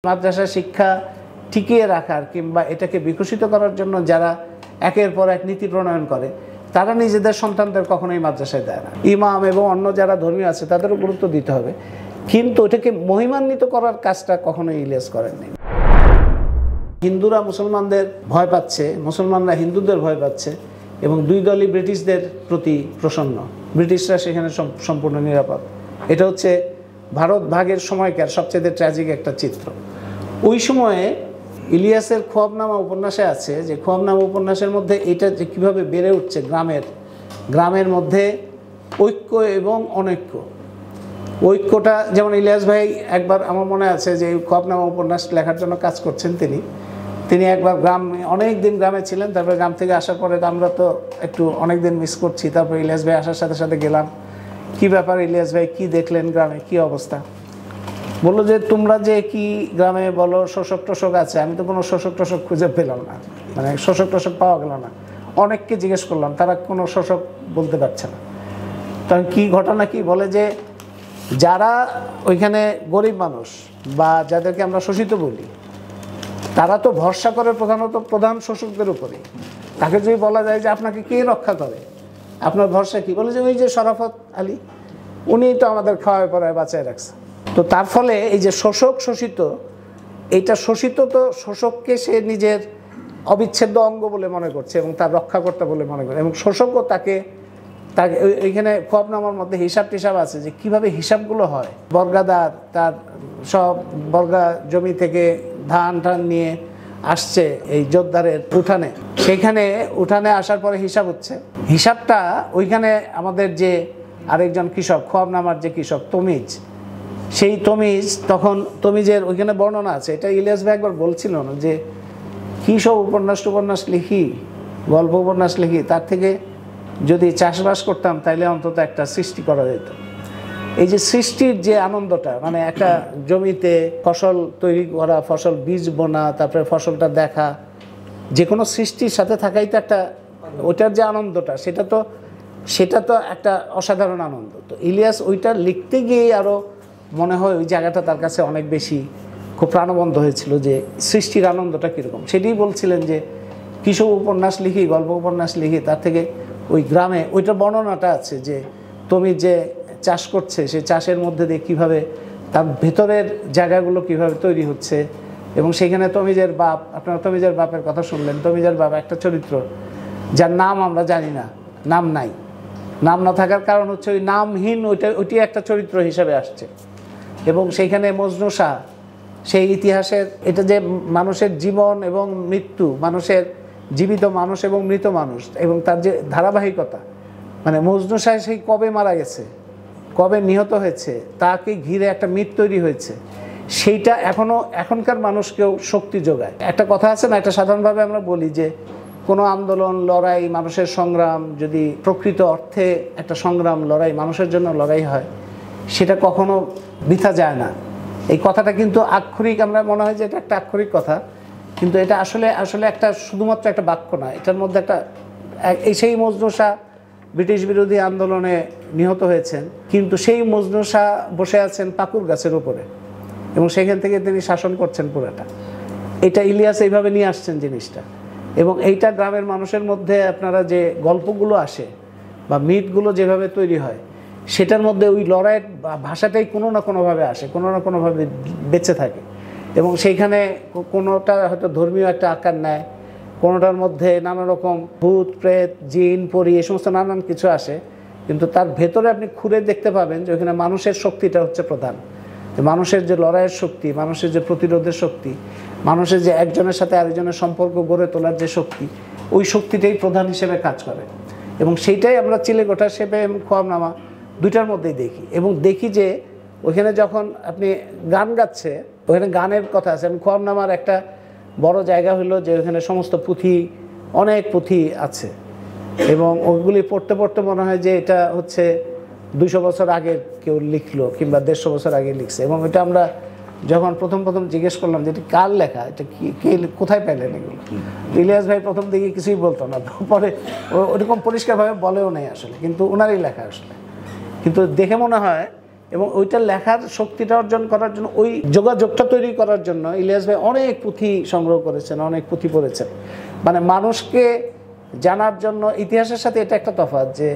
মাদ্রাসা শিক্ষা টিকিয়ে রাখার কিংবা এটাকে বিকশিত করার জন্য যারা একের পর এক নীতি প্রণয়ন করে তারা নিজেদের সন্তানদের কখনোই মাদ্রাসায় দেয় না। ইমাম এবং অন্য যারা ধর্মীয় আছে তাদেরও গুরুত্ব দিতে হবে, কিন্তু এটাকে মহিমান্বিত করার কাজটা কখনোই ইলিয়াস করেননি। হিন্দুরা মুসলমানদের ভয় পাচ্ছে, মুসলমানরা হিন্দুদের ভয় পাচ্ছে এবং দুই দলই ব্রিটিশদের প্রতি প্রসন্ন। ব্রিটিশরা সেখানে সম্পূর্ণ নিরাপদ। এটা হচ্ছে ভারত ভাগের সময়কার সবচেয়ে ট্র্যাজিক একটা চিত্র। ওই সময়ে ইলিয়াসের খোয়াবনামা উপন্যাসে আছে যে খোয়াবনামা উপন্যাসের মধ্যে এটা যে কীভাবে বেড়ে উঠছে গ্রামের মধ্যে ঐক্য এবং অনৈক্য। ঐক্যটা যেমন ইলিয়াস ভাই একবার আমার মনে আছে যে খোয়াবনামা উপন্যাস লেখার জন্য কাজ করছেন তিনি একবার অনেক দিন গ্রামে ছিলেন, তারপরে গ্রাম থেকে আসার পরে আমরা তো একটু অনেক দিন মিস করছি। তারপর ইলিয়াস ভাই আসার সাথে সাথে গেলাম, কি ব্যাপার ইলিয়াস ভাই, কি দেখলেন গ্রামে, কি অবস্থা? বললো যে তোমরা যে কি গ্রামে বলো শোষক টোষক আছে, আমি তো কোনো শোষক টোষক খুঁজে পেলাম না, মানে শোষক টোষক পাওয়া গেল না। অনেককে জিজ্ঞেস করলাম, তারা কোনো শোষক বলতে পারছে না। তখন কি ঘটনা কি বলে যে যারা ওইখানে গরিব মানুষ বা যাদেরকে আমরা শোষিত বলি তারা তো ভরসা করে প্রধানত প্রধান শোষকদের উপরে। তাকে যদি বলা যায় যে আপনাকে কে রক্ষা করে, আপনার ভরসা কি, বলে যে ওই যে শরাফত আলী, উনিই তো আমাদের খাওয়ায় পড়ায় বাঁচায় রাখছে। তো তার ফলে এই যে শোষক শোষিত, এইটা শোষিত তো শোষককে সে নিজের অবিচ্ছেদ্য অঙ্গ বলে মনে করছে এবং তার রক্ষাকর্তা বলে মনে করে, এবং শোষকও তাকে এইখানে খোয়াবনামার মধ্যে হিসাব টিসাব আছে যে কিভাবে হিসাবগুলো হয়। বর্গাদার তার সব বর্গা জমি থেকে ধান নিয়ে আসছে এই জোরদারের উঠানে, সেইখানে উঠানে আসার পরে হিসাব হচ্ছে। হিসাবটা ওইখানে আমাদের যে আরেকজন কৃষক, খোয়াবনামার যে কৃষক তমিজ, সেই তমিজ তখন তমিজের ওইখানে বর্ণনা আছে। এটা ইলিয়াস ভাই একবার বলছিল না যে কী সব উপন্যাস লিখি, গল্প উপন্যাস লিখি, তার থেকে যদি চাষবাস করতাম তাইলে অন্তত একটা সৃষ্টি করা যেত। এই যে সৃষ্টির যে আনন্দটা, মানে একটা জমিতে ফসল তৈরি করা, ফসল বীজ বোনা, তারপরে ফসলটা দেখা, যে কোনো সৃষ্টির সাথে থাকাই তো একটা, ওইটার যে আনন্দটা সেটা তো একটা অসাধারণ আনন্দ। তো ইলিয়াস ওইটা লিখতে গিয়ে আরও মনে হয় ওই জায়গাটা তার কাছে অনেক বেশি খুব প্রাণবন্ত হয়েছিল যে সৃষ্টির আনন্দটা কীরকম। সেটাই বলছিলেন যে কিসব উপন্যাস লিখি, গল্প উপন্যাস লিখি, তার থেকে ওই গ্রামে ওইটার বর্ণনাটা আছে যে তুমি যে চাষ করছে সেই চাষের মধ্যে দিয়ে কীভাবে তার ভেতরের জায়গাগুলো কীভাবে তৈরি হচ্ছে। এবং সেখানে তমিজের বাপ, আপনারা তমিজের বাপের কথা শুনলেন, তমিজের বাপ একটা চরিত্র যার নাম আমরা জানি না, নাম নাই। নাম না থাকার কারণ হচ্ছে ওই নামহীন ওইটি একটা চরিত্র হিসাবে আসছে। এবং সেইখানে মজনু শাহ, সেই ইতিহাসের এটা যে মানুষের জীবন এবং মৃত্যু, মানুষের জীবিত মানুষ এবং মৃত মানুষ এবং তার যে ধারাবাহিকতা, মানে মজনু শাহ সেই কবে মারা গেছে, কবে নিহত হয়েছে, তাকে ঘিরে একটা মিথ তৈরি হয়েছে, সেইটা এখনকার মানুষকেও শক্তি যোগায়। একটা কথা আছে না, একটা সাধারণভাবে আমরা বলি যে কোনো আন্দোলন, লড়াই, মানুষের সংগ্রাম যদি প্রকৃত অর্থে একটা সংগ্রাম, লড়াই, মানুষের জন্য লড়াই হয়, সেটা কখনো বৃথা যায় না। এই কথাটা কিন্তু আক্ষরিক, আমরা মনে হয় যে এটা একটা আক্ষরিক কথা, কিন্তু এটা আসলে একটা শুধুমাত্র একটা বাক্য না, এটার মধ্যে একটা সেই মজনু শাহ ব্রিটিশ বিরোধী আন্দোলনে নিহত হয়েছেন, কিন্তু সেই মজনু শাহ বসে আছেন পাকুর গাছের উপরে এবং সেখান থেকে তিনি শাসন করছেন পুরাটা। এটা ইলিয়াস এইভাবে নিয়ে আসছেন জিনিসটা। এবং এইটা গ্রামের মানুষের মধ্যে আপনারা যে গল্পগুলো আসে বা মিথগুলো যেভাবে তৈরি হয়, সেটার মধ্যে ওই লড়াইয়ের ভাষাটাই কোনো না কোনোভাবে আসে, কোনো না কোনোভাবে বেঁচে থাকে। এবং সেইখানে কোনোটা হয়তো ধর্মীয় একটা আকার নেয়, কোনোটার মধ্যে নানা রকম ভূত প্রেত জিন পরি এই সমস্ত নানান কিছু আসে, কিন্তু তার ভেতরে আপনি খুঁড়ে দেখতে পাবেন যে ওইখানে মানুষের শক্তিটা হচ্ছে প্রধান। যে মানুষের যে লড়াইয়ের শক্তি, মানুষের যে প্রতিরোধের শক্তি, মানুষের যে একজনের সাথে আরেকজনের সম্পর্ক গড়ে তোলার যে শক্তি, ওই শক্তিটাই প্রধান হিসেবে কাজ করে। এবং সেইটাই আমরা চিলেকোঠা সেবে এবং খোয়াবনামা দুইটার মধ্যেই দেখি। এবং দেখি যে ওইখানে যখন আপনি গান গাচ্ছে, ওখানে গানের কথা আছে। এবং খোয়াবনামার একটা বড় জায়গা হলো যে ওখানে সমস্ত পুঁথি, অনেক পুঁথি আছে এবং ওইগুলি পড়তে পড়তে মনে হয় যে এটা হচ্ছে 200 বছর আগে কেউ লিখলো কিংবা 150 বছর আগে লিখছে। এবং এটা আমরা যখন প্রথম জিজ্ঞেস করলাম যে এটা কার লেখা, এটা কে কোথায় পেলেন এগুলো, ইলিয়াস ভাই প্রথম দিকে কিছুই বলতো না, পরে ওরকম পরিষ্কারভাবে বলেও নেই আসলে, কিন্তু ওনারই লেখা আসলে। কিন্তু দেখে মনে হয় এবং ওইটা লেখার শক্তিটা অর্জন করার জন্য, ওই যোগাযোগটা তৈরি করার জন্য ইলিয়াস ভাই অনেক পুঁথি সংগ্রহ করেছেন, অনেক পুঁথি পড়েছেন। মানে মানুষকে জানার জন্য, ইতিহাসের সাথে এটা একটা তফাৎ যে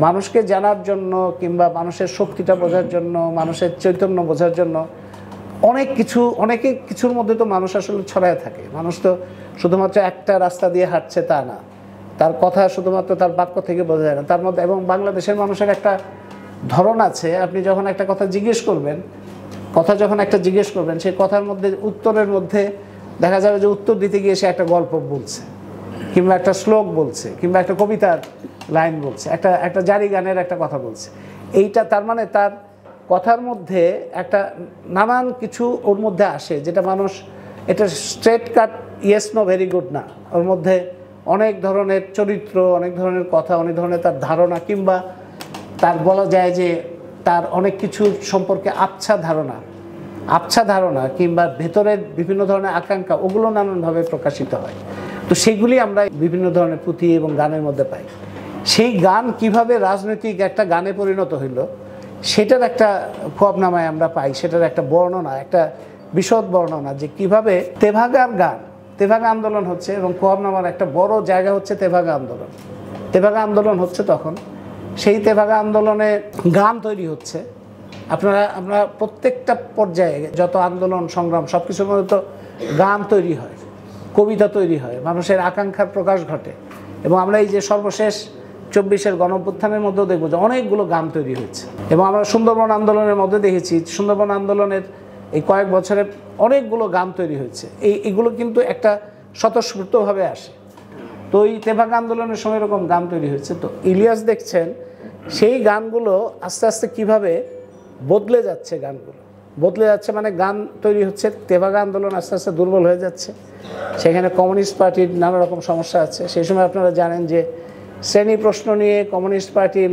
মানুষকে জানার জন্য কিংবা মানুষের শক্তিটা বোঝার জন্য, মানুষের চৈতন্য বোঝার জন্য অনেকে কিছুর মধ্যে তো মানুষ আসলে ছড়ায় থাকে। মানুষ তো শুধুমাত্র একটা রাস্তা দিয়ে হাঁটছে তা না, তার কথা শুধুমাত্র তার বাক্য থেকে বোঝা যায় না তার মধ্যে। এবং বাংলাদেশের মানুষের একটা ধরন আছে, আপনি যখন একটা কথা জিজ্ঞেস করবেন, সেই কথার মধ্যে উত্তরের মধ্যে দেখা যাবে যে উত্তর দিতে গিয়ে সে একটা গল্প বলছে, কিংবা একটা শ্লোক বলছে, কিংবা একটা কবিতার লাইন বলছে, একটা জারি গানের একটা কথা বলছে। এইটা তার মানে তার কথার মধ্যে একটা নানান কিছু ওর মধ্যে আসে, যেটা মানুষ, এটা straight cut yes no very good না, ওর মধ্যে অনেক ধরনের চরিত্র, অনেক ধরনের কথা, অনেক ধরনের তার ধারণা, কিংবা তার বলা যায় যে তার অনেক কিছু সম্পর্কে আবছা ধারণা কিংবা ভেতরের বিভিন্ন ধরনের আকাঙ্ক্ষা, ওগুলো নানানভাবে প্রকাশিত হয়। তো সেগুলি আমরা বিভিন্ন ধরনের পুঁথি এবং গানের মধ্যে পাই। সেই গান কিভাবে রাজনৈতিক একটা গানে পরিণত হইল, সেটার একটা খোয়াবনামায় আমরা পাই, সেটার একটা বর্ণনা, একটা বিশদ বর্ণনা, যে কিভাবে তেভাগা আন্দোলন হচ্ছে, এবং খোয়াবনামার একটা বড় জায়গা হচ্ছে তেভাগা আন্দোলন হচ্ছে। তখন সেই তেভাগা আন্দোলনে গান তৈরি হচ্ছে। আমরা প্রত্যেকটা পর্যায়ে যত আন্দোলন সংগ্রাম সব কিছুর মধ্যে তো গান তৈরি হয়, কবিতা তৈরি হয়, মানুষের আকাঙ্ক্ষার প্রকাশ ঘটে। এবং আমরা এই যে সর্বশেষ 24-এর গণঅভ্যুত্থানের মধ্যেও দেখবো যে অনেকগুলো গান তৈরি হয়েছে। এবং আমরা সুন্দরবন আন্দোলনের মধ্যে দেখেছি, সুন্দরবন আন্দোলনের এই কয়েক বছরে অনেকগুলো গান তৈরি হয়েছে। এগুলো কিন্তু একটা স্বতঃস্ফূর্তভাবে আসে। তো এই তেভাগা আন্দোলনের সময় এরকম গান তৈরি হয়েছে। তো ইলিয়াস দেখছেন সেই গানগুলো আস্তে আস্তে কিভাবে বদলে যাচ্ছে, মানে গান তৈরি হচ্ছে, তেভাগা আন্দোলন আস্তে আস্তে দুর্বল হয়ে যাচ্ছে, সেখানে কমিউনিস্ট পার্টির নানা রকম সমস্যা আছে। সেই সময় আপনারা জানেন যে শ্রেণী প্রশ্ন নিয়ে কমিউনিস্ট পার্টির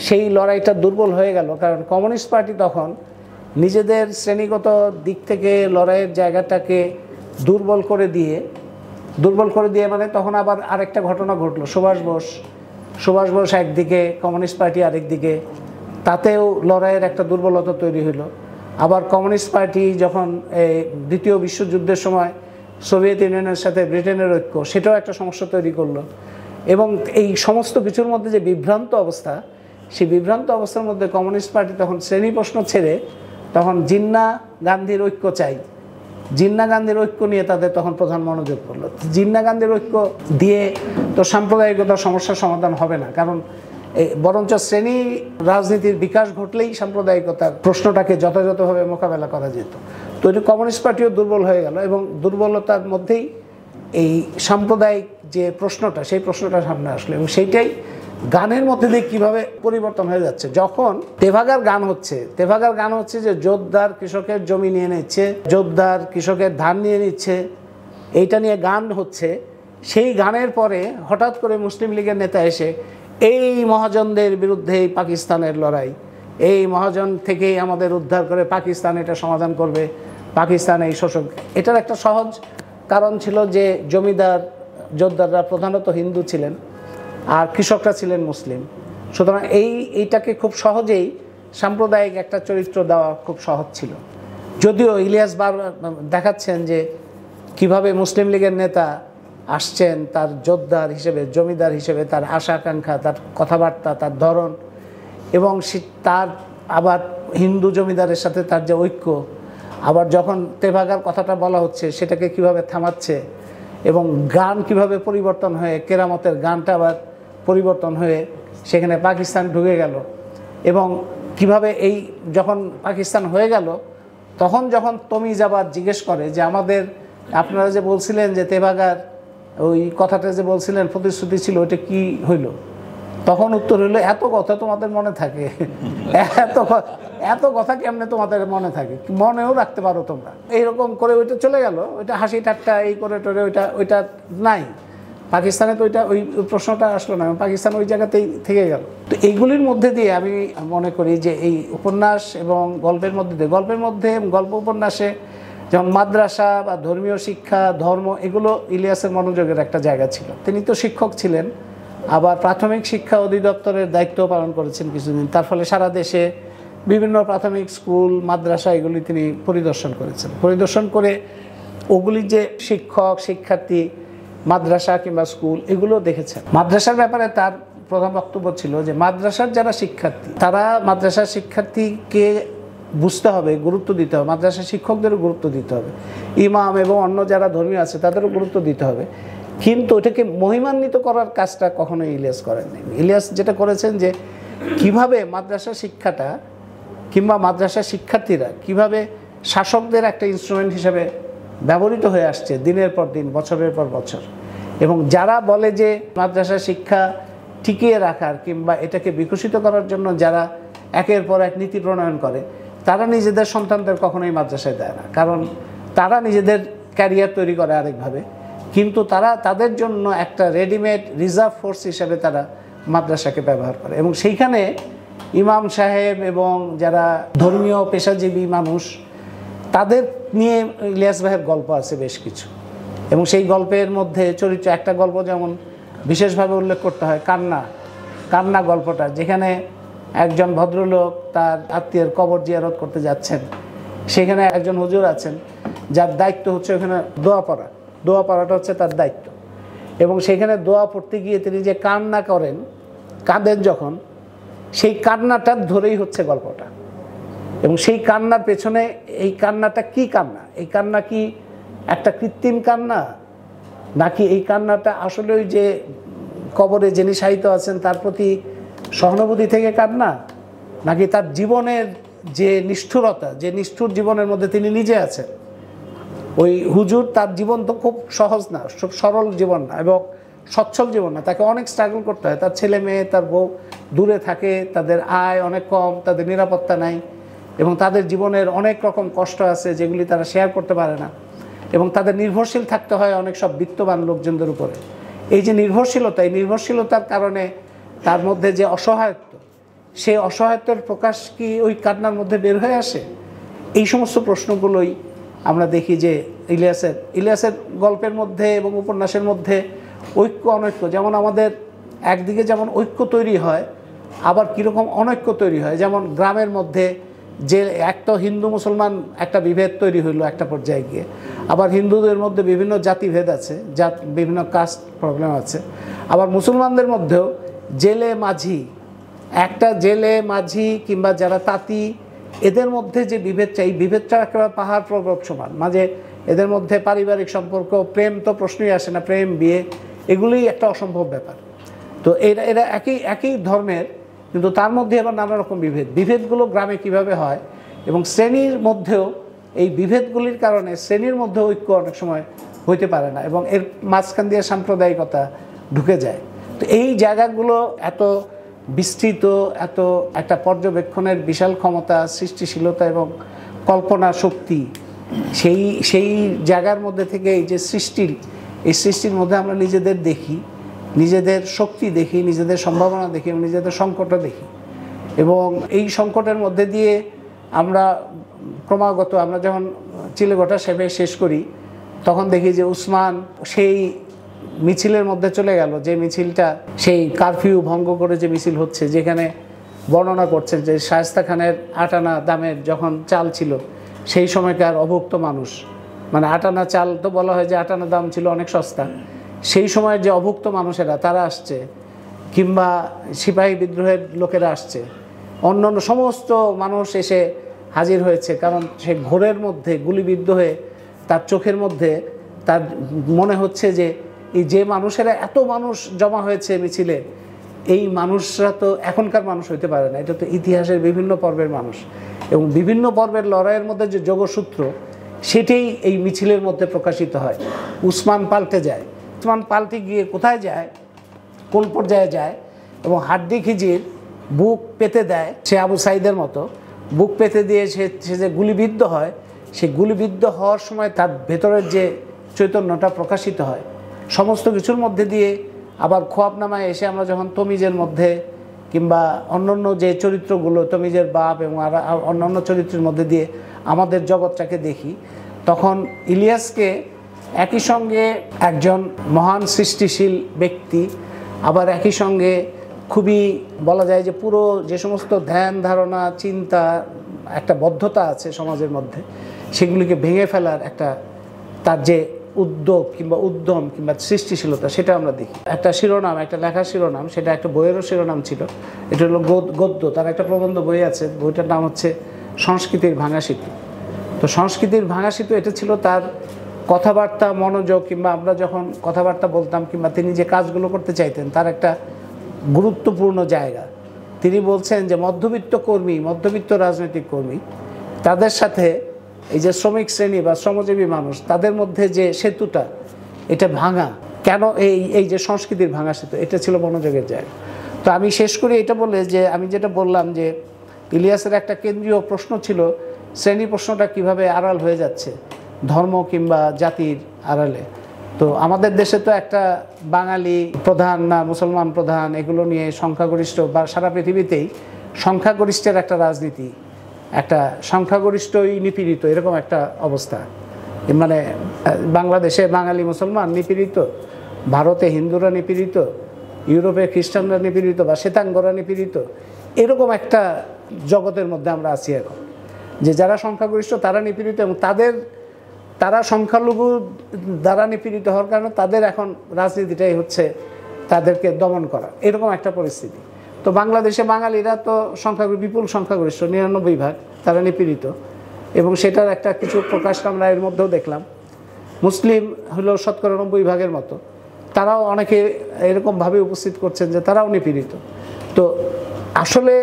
সেই লড়াইটা দুর্বল হয়ে গেল, কারণ কমিউনিস্ট পার্টি তখন নিজেদের শ্রেণীগত দিক থেকে লড়াইয়ের জায়গাটাকে দুর্বল করে দিয়ে মানে তখন আবার আরেকটা ঘটনা ঘটলো, সুভাষ বোস একদিকে, কমিউনিস্ট পার্টি আরেকদিকে, তাতেও লড়াইয়ের একটা দুর্বলতা তৈরি হলো। আবার কমিউনিস্ট পার্টি যখন দ্বিতীয় বিশ্বযুদ্ধের সময় সোভিয়েত ইউনিয়নের সাথে ব্রিটেনের ঐক্য, সেটাও একটা সমস্যা তৈরি করলো। এবং এই সমস্ত কিছুর মধ্যে যে বিভ্রান্ত অবস্থা, সেই বিভ্রান্ত অবস্থার মধ্যে কমিউনিস্ট পার্টি তখন শ্রেণী প্রশ্ন ছেড়ে তখন জিন্না গান্ধীর ঐক্য নিয়ে তাদের তখন প্রধান মনোযোগ করলো। জিন্না গান্ধীর ঐক্য দিয়ে তো সাম্প্রদায়িকতার সমস্যার সমাধান হবে না, কারণ বরঞ্চ শ্রেণী রাজনীতির বিকাশ ঘটলেই সাম্প্রদায়িকতার প্রশ্নটাকে যথাযথভাবে মোকাবেলা করা যেত। তো এটা কমিউনিস্ট পার্টিও দুর্বল হয়ে গেল, এবং দুর্বলতার মধ্যেই এই সাম্প্রদায়িক যে প্রশ্নটা, সেই প্রশ্নটা সামনে আসলো। এবং সেইটাই গানের মধ্যে দিয়ে কীভাবে পরিবর্তন হয়ে যাচ্ছে। যখন তেভাগার গান হচ্ছে যে জোরদার কৃষকের জমি নিয়ে নিচ্ছে, জোরদার কৃষকের ধান নিয়ে নিচ্ছে, এইটা নিয়ে গান হচ্ছে। সেই গানের পরে হঠাৎ করে মুসলিম লীগের নেতা এসে এই মহাজনদের বিরুদ্ধেই পাকিস্তানের লড়াই, এই মহাজন থেকেই আমাদের উদ্ধার করে পাকিস্তান এটা সমাধান করবে, পাকিস্তান এই শোষক। এটার একটা সহজ কারণ ছিল যে জোরদাররা প্রধানত হিন্দু ছিলেন আর কৃষকরা ছিলেন মুসলিম। সুতরাং এইটাকে খুব সহজেই সাম্প্রদায়িক একটা চরিত্র দেওয়া খুব সহজ ছিল। যদিও ইলিয়াস দেখাচ্ছেন যে কিভাবে মুসলিম লীগের নেতা আসছেন তার যোদ্ধার হিসেবে, জমিদার হিসেবে, তার আশা আকাঙ্ক্ষা, তার কথাবার্তা, তার ধরন, এবং তার আবার হিন্দু জমিদারের সাথে তার যে ঐক্য, আবার যখন তেভাগার কথাটা বলা হচ্ছে সেটাকে কিভাবে থামাচ্ছে, এবং গান কিভাবে পরিবর্তন হয়ে, কেরামতের গানটা আবার পরিবর্তন হয়ে সেখানে পাকিস্তান ঢুকে গেল। এবং কিভাবে এই যখন পাকিস্তান হয়ে গেল, তখন যখন তমিজ আবার জিজ্ঞেস করে যে আপনারা যে বলছিলেন যে তেভাগার ওই কথাটা যে বলছিলেন প্রতিশ্রুতি ছিল, ওইটা কি হইল? তখন উত্তর হইল, এত কথা তোমাদের মনে থাকে, এত কথা কেমনে তোমাদের মনে থাকে, মনেও রাখতে পারো তোমরা? এইরকম করে ওইটা চলে গেল, ওইটা হাসি ঠাট্টা এই করে টোরে ওইটা নাই। পাকিস্তানে তো ওই প্রশ্নটা আসলো না, পাকিস্তান ওই জায়গাতেই থেকে গেল। তো এইগুলির মধ্যে দিয়ে আমি মনে করি যে এই উপন্যাস এবং গল্পের মধ্যে গল্প উপন্যাসে যেমন মাদ্রাসা বা ধর্মীয় শিক্ষা, ধর্ম, এগুলো ইলিয়াসের মনোযোগের একটা জায়গা ছিল। তিনি তো শিক্ষক ছিলেন, আবার প্রাথমিক শিক্ষা অধিদপ্তরের দায়িত্ব পালন করেছেন কিছুদিন। তার ফলে সারা দেশে বিভিন্ন প্রাথমিক স্কুল মাদ্রাসা এগুলি তিনি পরিদর্শন করেছেন। পরিদর্শন করে ওগুলি যে শিক্ষক শিক্ষার্থী মাদ্রাসা কিংবা স্কুল এগুলো দেখেছেন। মাদ্রাসার ব্যাপারে তার প্রধান বক্তব্য ছিল যে মাদ্রাসার যারা শিক্ষার্থী তারা মাদ্রাসার শিক্ষার্থীকে বুঝতে হবে, গুরুত্ব দিতে হবে, মাদ্রাসার শিক্ষকদেরও গুরুত্ব দিতে হবে, ইমাম এবং অন্য যারা ধর্মীয় আছে তাদেরও গুরুত্ব দিতে হবে। কিন্তু এটাকে মহিমান্বিত করার কাজটা কখনোই ইলিয়াস করেননি। ইলিয়াস যেটা করেছেন যে কিভাবে মাদ্রাসা শিক্ষাটা কিংবা মাদ্রাসার শিক্ষার্থীরা কিভাবে শাসকদের একটা ইনস্ট্রুমেন্ট হিসেবে ব্যবহৃত হয়ে আসছে দিনের পর দিন, বছরের পর বছর, এবং যারা বলে যে মাদ্রাসা শিক্ষা টিকিয়ে রাখার কিংবা এটাকে বিকশিত করার জন্য যারা একের পর এক নীতি প্রণয়ন করে তারা নিজেদের সন্তানদের কখনোই মাদ্রাসায় দেয় না, কারণ তারা নিজেদের ক্যারিয়ার তৈরি করে আরেকভাবে, কিন্তু তারা তাদের জন্য একটা রেডিমেড রিজার্ভ ফোর্স হিসেবে তারা মাদ্রাসাকে ব্যবহার করে। এবং সেইখানে ইমাম সাহেব এবং যারা ধর্মীয় পেশাজীবী মানুষ তাদের নিয়ে ইলিয়াস ভাইয়ের গল্প আছে বেশ কিছু, এবং সেই গল্পের মধ্যে চরিত্র একটা গল্প যেমন বিশেষভাবে উল্লেখ করতে হয়, কান্না গল্পটা, যেখানে একজন ভদ্রলোক তার আত্মীয়ের কবর জিয়ারত করতে যাচ্ছেন, সেখানে একজন হুজুর আছেন যার দায়িত্ব হচ্ছে ওখানে দোয়া পড়াটা হচ্ছে তার দায়িত্ব, এবং সেখানে দোয়া পড়তে গিয়ে তিনি যে কাঁদেন যখন, সেই কান্নাটার ধরেই হচ্ছে গল্পটা। এবং সেই কান্নার পেছনে এই কান্নাটা কি কান্না, এই কান্না কি একটা কৃত্রিম কান্না, নাকি এই কান্নাটা আসলে ওই যে কবরে যিনি শায়িত আছেন তার প্রতি সহানুভূতি থেকে কান্না, নাকি তার জীবনের যে নিষ্ঠুরতা, যে নিষ্ঠুর জীবনের মধ্যে তিনি নিজে আছেন। ওই হুজুর তার জীবন তো খুব সহজ না, খুব সরল জীবন না এবং সচ্ছল জীবন না, তাকে অনেক স্ট্রাগল করতে হয়, তার ছেলে মেয়ে তার বউ দূরে থাকে, তাদের আয় অনেক কম, তাদের নিরাপত্তা নাই, এবং তাদের জীবনের অনেক রকম কষ্ট আছে যেগুলি তারা শেয়ার করতে পারে না, এবং তাদের নির্ভরশীল থাকতে হয় অনেক সব বিত্তবান লোকজনদের উপরে। এই যে নির্ভরশীলতা, এই নির্ভরশীলতার কারণে তার মধ্যে যে অসহায়ত্ব, সেই অসহায়ত্বের প্রকাশ কি ওই কান্নার মধ্যে বের হয়ে আসে? এই সমস্ত প্রশ্নগুলোই আমরা দেখি যে ইলিয়াসের গল্পের মধ্যে এবং উপন্যাসের মধ্যে ঐক্য অনৈক্য, যেমন আমাদের একদিকে যেমন ঐক্য তৈরি হয়, আবার কীরকম অনৈক্য তৈরি হয়। যেমন গ্রামের মধ্যে যে একটা হিন্দু মুসলমান একটা বিভেদ তৈরি হইলো একটা পর্যায়ে গিয়ে, আবার হিন্দুদের মধ্যে বিভিন্ন জাতিভেদ আছে, বিভিন্ন কাস্ট প্রবলেম আছে, আবার মুসলমানদের মধ্যেও জেলে মাঝি কিংবা যারা তাঁতি, এদের মধ্যে যে বিভেদটা, এই বিভেদটা একেবারে পাহাড় পর্বত সমান। মাঝে এদের মধ্যে পারিবারিক সম্পর্ক, প্রেম তো প্রশ্নই আসে না, প্রেম বিয়ে এগুলোই একটা অসম্ভব ব্যাপার। তো এরা একই ধর্মের, কিন্তু তার মধ্যে আবার নানা রকম বিভেদগুলো গ্রামে কিভাবে হয়, এবং শ্রেণীর মধ্যেও এই বিভেদগুলির কারণে শ্রেণীর মধ্যে ঐক্য অনেক সময় হইতে পারে না, এবং এর মাঝখান দিয়ে সাম্প্রদায়িকতা ঢুকে যায়। তো এই জায়গাগুলো এত বিস্তৃত, এত একটা পর্যবেক্ষণের বিশাল ক্ষমতা, সৃষ্টিশীলতা এবং কল্পনা শক্তি, সেই জায়গার মধ্যে থেকে এই যে সৃষ্টির মধ্যে আমরা নিজেদের দেখি, নিজেদের শক্তি দেখি, নিজেদের সম্ভাবনা দেখি এবং নিজেদের সংকটও দেখি। এবং এই সংকটের মধ্যে দিয়ে আমরা ক্রমাগত, আমরা যখন চিলেকোঠা সেবে শেষ করি তখন দেখি যে উসমান সেই মিছিলের মধ্যে চলে গেল, যে মিছিলটা সেই কারফিউ ভঙ্গ করে যে মিছিল হচ্ছে, যেখানে বর্ণনা করছেন যে শায়েস্তা খানের 8 আনা দামের যখন চাল ছিল সেই সময়কার অভুক্ত মানুষ, মানে 8 আনা চাল তো বলা হয় যে 8 আনা দাম ছিল অনেক সস্তা, সেই সময়ের যে অভুক্ত মানুষেরা তারা আসছে, কিংবা সিপাহী বিদ্রোহের লোকেরা আসছে, অন্যান্য সমস্ত মানুষ এসে হাজির হয়েছে, কারণ সে ঘোরের মধ্যে গুলিবিদ্ধ হয়ে তার চোখের মধ্যে তার মনে হচ্ছে যে এই যে মানুষেরা, এত মানুষ জমা হয়েছে মিছিলে, এই মানুষরা তো এখনকার মানুষ হইতে পারে না, এটা তো ইতিহাসের বিভিন্ন পর্বের মানুষ, এবং বিভিন্ন পর্বের লড়াইয়ের মধ্যে যে যোগসূত্র সেটাই এই মিছিলের মধ্যে প্রকাশিত হয়। উসমান পাল্টে গিয়ে কোথায় যায়, কোন পর্যায়ে যায়, এবং হাড্ডি খিজির বুক পেতে দেয়, সে আবু সাইদের মতো বুক পেতে দিয়ে সে যে গুলিবিদ্ধ হয়, সে গুলিবিদ্ধ হওয়ার সময় তার ভেতরের যে চৈতন্যটা প্রকাশিত হয় সমস্ত কিছুর মধ্যে দিয়ে। আবার খোয়াবনামায় এসে আমরা যখন তমিজের মধ্যে কিংবা অন্যান্য যে চরিত্রগুলো, তমিজের বাপ এবং অন্যান্য চরিত্রের মধ্যে দিয়ে আমাদের জগৎটাকে দেখি, তখন ইলিয়াসকে একই সঙ্গে একজন মহান সৃষ্টিশীল ব্যক্তি, আবার একই সঙ্গে খুবই বলা যায় যে পুরো যে সমস্ত ধ্যান ধারণা চিন্তা একটা বদ্ধতা আছে সমাজের মধ্যে, সেগুলিকে ভেঙে ফেলার একটা তার যে উদ্যোগ কিংবা উদ্যম কিংবা সৃষ্টিশীলতা, সেটা আমরা দেখি। একটা শিরোনাম, একটা লেখার শিরোনাম, সেটা একটা বইয়েরও শিরোনাম ছিল। এটা হলো গদ্য, তার একটা প্রবন্ধ বই আছে, বইটার নাম হচ্ছে সংস্কৃতির ভাঙা সেতু। তো সংস্কৃতির ভাঙা সেতু এটা ছিল তার কথাবার্তা, মনোযোগ, কিংবা আমরা যখন কথাবার্তা বলতাম কিংবা তিনি যে কাজগুলো করতে চাইতেন তার একটা গুরুত্বপূর্ণ জায়গা। তিনি বলছেন যে মধ্যবিত্ত কর্মী, মধ্যবিত্ত রাজনৈতিক কর্মী, তাদের সাথে এই যে শ্রমিক শ্রেণী বা শ্রমজীবী মানুষ, তাদের মধ্যে যে সেতুটা, এটা ভাঙা কেন, এই যে সংস্কৃতির ভাঙা সেতু, এটা ছিল মনোযোগের জায়গা। তো আমি শেষ করি এটা বলে যে আমি যেটা বললাম যে ইলিয়াসের একটা কেন্দ্রীয় প্রশ্ন ছিল শ্রেণী প্রশ্নটা কিভাবে আড়াল হয়ে যাচ্ছে ধর্ম কিংবা জাতির আড়ালে। তো আমাদের দেশে তো একটা বাঙালি প্রধান না মুসলমান প্রধান এগুলো নিয়ে সংখ্যাগরিষ্ঠ, বা সারা পৃথিবীতেই সংখ্যাগরিষ্ঠের একটা রাজনীতি, একটা সংখ্যাগরিষ্ঠই নিপীড়িত, এরকম একটা অবস্থা। মানে বাংলাদেশে বাঙালি মুসলমান নিপীড়িত, ভারতে হিন্দুরা নিপীড়িত, ইউরোপে খ্রিস্টানরা নিপীড়িত বা শ্বেতাঙ্গরা নিপীড়িত, এরকম একটা জগতের মধ্যে আমরা আছি এখন, যে যারা সংখ্যাগরিষ্ঠ তারা নিপীড়িত এবং তারা সংখ্যালঘু দ্বারা নিপীড়িত হওয়ার কারণে তাদের এখন রাজনীতিটাই হচ্ছে তাদেরকে দমন করা, এরকম একটা পরিস্থিতি। তো বাংলাদেশে বাঙালিরা তো বিপুল সংখ্যাগরিষ্ঠ, 99%, তারা নিপীড়িত, এবং সেটার একটা কিছু প্রকাশ আমরা এর মধ্যেও দেখলাম। মুসলিম হলো 90% মতো, তারাও অনেকে এরকমভাবে উপস্থিত করছেন যে তারাও নিপীড়িত। তো আসলে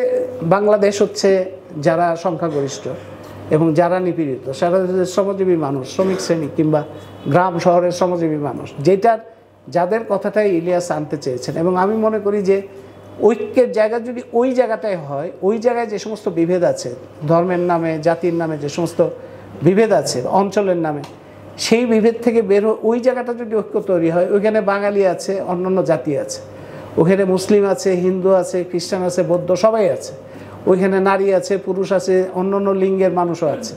বাংলাদেশ হচ্ছে যারা সংখ্যাগরিষ্ঠ এবং যারা নিপীড়িত, সারা দেশের শ্রমজীবী মানুষ, শ্রমিক শ্রেণী কিংবা গ্রাম শহরের শ্রমজীবী মানুষ, যাদের কথাটাই ইলিয়াস আনতে চেয়েছেন। এবং আমি মনে করি যে ঐক্যের জায়গা যদি ওই জায়গাটায় হয়, ওই জায়গায় যে সমস্ত বিভেদ আছে, ধর্মের নামে, জাতির নামে যে সমস্ত বিভেদ আছে, অঞ্চলের নামে, সেই বিভেদ থেকে ওই জায়গাটা যদি ঐক্য তৈরি হয়, ওইখানে বাঙালি আছে, অন্যান্য জাতি আছে, ওখানে মুসলিম আছে, হিন্দু আছে, খ্রিস্টান আছে, বৌদ্ধ, সবাই আছে, ওইখানে নারী আছে, পুরুষ আছে, অন্যান্য লিঙ্গের মানুষও আছে।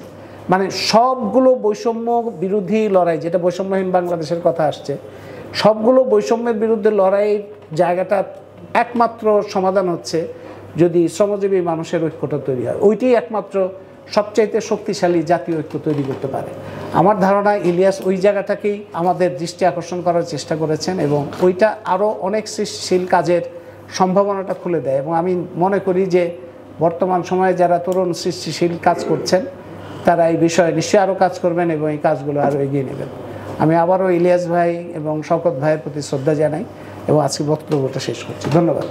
মানে সবগুলো বৈষম্য বিরোধী লড়াই, যেটা বৈষম্যহীন বাংলাদেশের কথা আসছে, সবগুলো বৈষম্যের বিরুদ্ধে লড়াইয়ের জায়গাটা একমাত্র সমাধান হচ্ছে যদি শ্রমজীবী মানুষের ঐক্যটা তৈরি হয়। ওইটাই একমাত্র সবচাইতে শক্তিশালী জাতীয় ঐক্য তৈরি করতে পারে। আমার ধারণা ইলিয়াস ওই জায়গাটাকেই আমাদের দৃষ্টি আকর্ষণ করার চেষ্টা করেছেন, এবং ওইটা আরও অনেক সৃষ্টিশীল কাজের সম্ভাবনাটা খুলে দেয়। এবং আমি মনে করি যে বর্তমান সময়ে যারা তরুণ সৃষ্টিশীল কাজ করছেন, তারা এই বিষয়ে নিশ্চয়ই আরও কাজ করবেন এবং এই কাজগুলো আরও এগিয়ে নেবেন। আমি আবারও ইলিয়াস ভাই এবং শওকত ভাইয়ের প্রতি শ্রদ্ধা জানাই এবং আজকে বক্তব্যটা শেষ করছি। ধন্যবাদ।